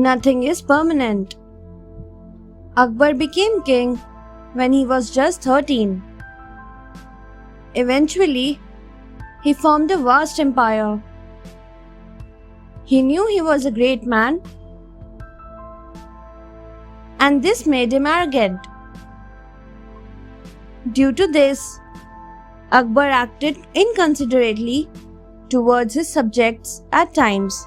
Nothing is permanent. Akbar became king when he was just 13. Eventually, he formed a vast empire. He knew he was a great man, and this made him arrogant. Due to this, Akbar acted inconsiderately towards his subjects at times.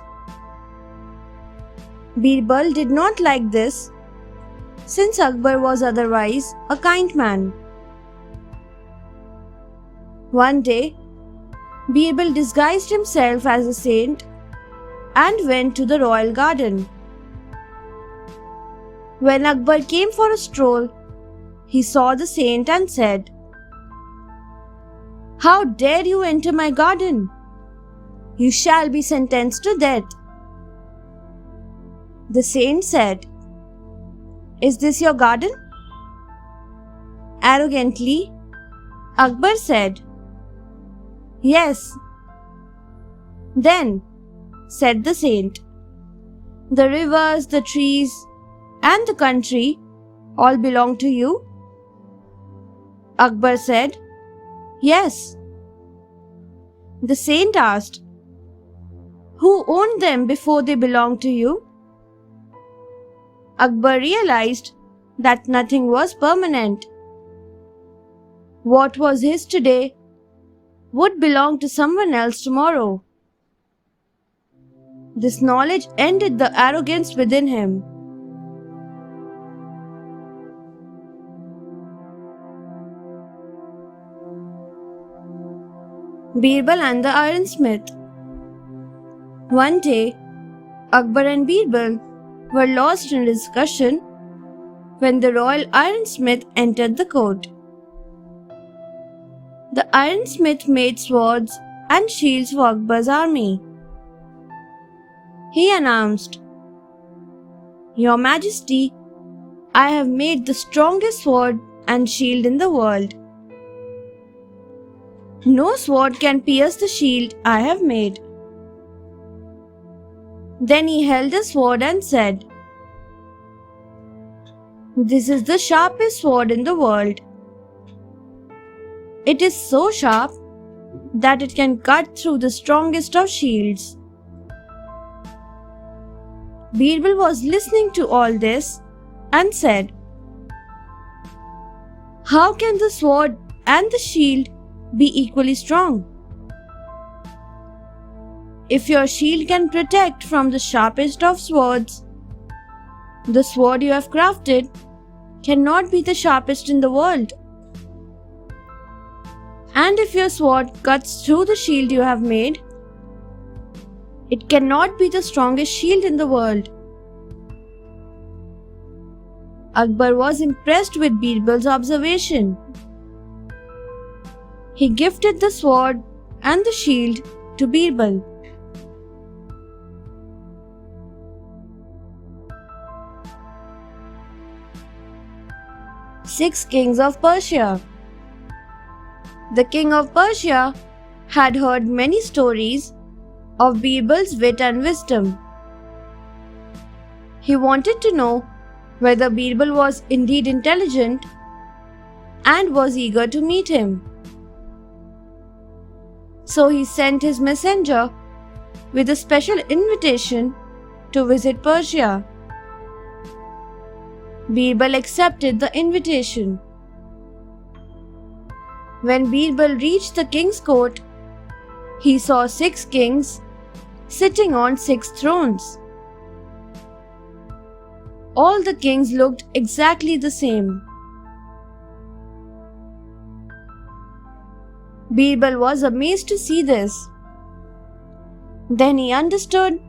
Birbal did not like this, since Akbar was otherwise a kind man. One day, Birbal disguised himself as a saint and went to the royal garden. When Akbar came for a stroll, he saw the saint and said, "How dare you enter my garden? You shall be sentenced to death." The saint said, "Is this your garden?" Arrogantly, Akbar said, "Yes." "Then," said the saint, "the rivers, the trees, and the country all belong to you?" Akbar said, "Yes." The saint asked, "Who owned them before they belonged to you?" Akbar realized that nothing was permanent. What was his today would belong to someone else tomorrow. This knowledge ended the arrogance within him. Birbal and the Ironsmith. One day, Akbar and Birbal were lost in discussion when the royal ironsmith entered the court. The ironsmith made swords and shields for Akbar's army. He announced, "Your Majesty, I have made the strongest sword and shield in the world. No sword can pierce the shield I have made." Then he held the sword and said, "This is the sharpest sword in the world. It is so sharp that it can cut through the strongest of shields." Birbal was listening to all this and said, "How can the sword and the shield be equally strong? If your shield can protect from the sharpest of swords, the sword you have crafted cannot be the sharpest in the world. And if your sword cuts through the shield you have made, it cannot be the strongest shield in the world." Akbar was impressed with Birbal's observation. He gifted the sword and the shield to Birbal. Six Kings of Persia. The king of Persia had heard many stories of Birbal's wit and wisdom. He wanted to know whether Birbal was indeed intelligent and was eager to meet him. So he sent his messenger with a special invitation to visit Persia. Birbal accepted the invitation. When Birbal reached the king's court, he saw 6 kings sitting on 6 thrones. All the kings looked exactly the same. Birbal was amazed to see this. Then he understood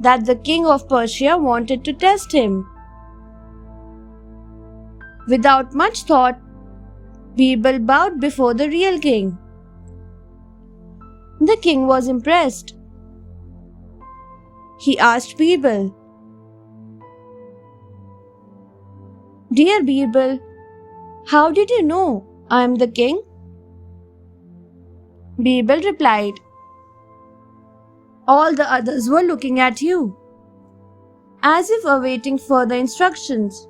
that the king of Persia wanted to test him. Without much thought, Birbal bowed before the real king. The king was impressed. He asked Birbal, "Dear Birbal, how did you know I am the king?" Birbal replied, "All the others were looking at you, as if awaiting further instructions.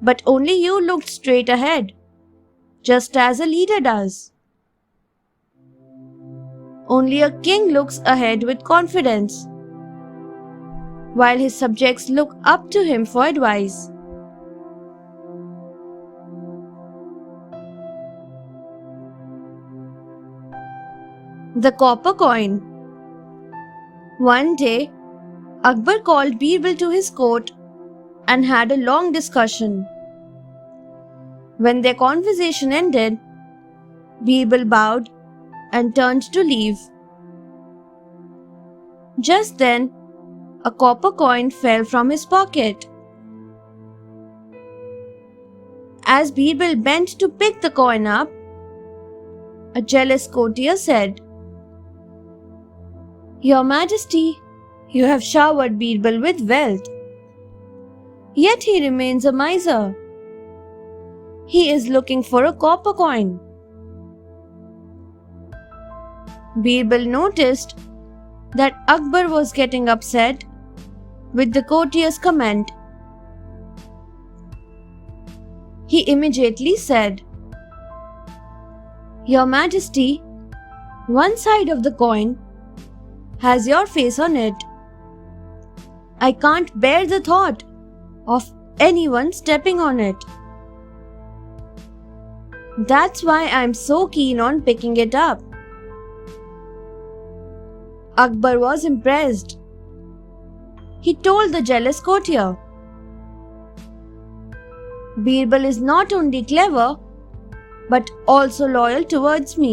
But only you looked straight ahead, just as a leader does. Only a king looks ahead with confidence, while his subjects look up to him for advice. The copper coin. One day, Akbar called Birbal to his court and had a long discussion. When their conversation ended, Birbal bowed and turned to leave. Just then, a copper coin fell from his pocket. As Birbal bent to pick the coin up, a jealous courtier said, "Your Majesty, you have showered Birbal with wealth. Yet he remains a miser. He is looking for a copper coin." Birbal noticed that Akbar was getting upset with the courtier's comment. He immediately said, "Your Majesty, one side of the coin has your face on it. I can't bear the thought of anyone stepping on it. That's why I'm so keen on picking it up." Akbar was impressed. He told the jealous courtier, "Birbal is not only clever, but also loyal towards me."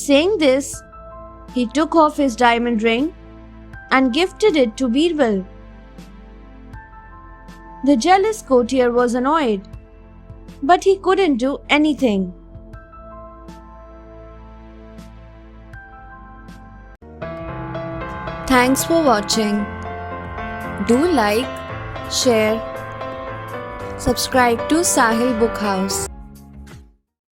Saying this, he took off his diamond ring and gifted it to Birbal. The jealous courtier was annoyed, but he couldn't do anything. Thanks for watching. Do like, share, subscribe to Sahil Book House.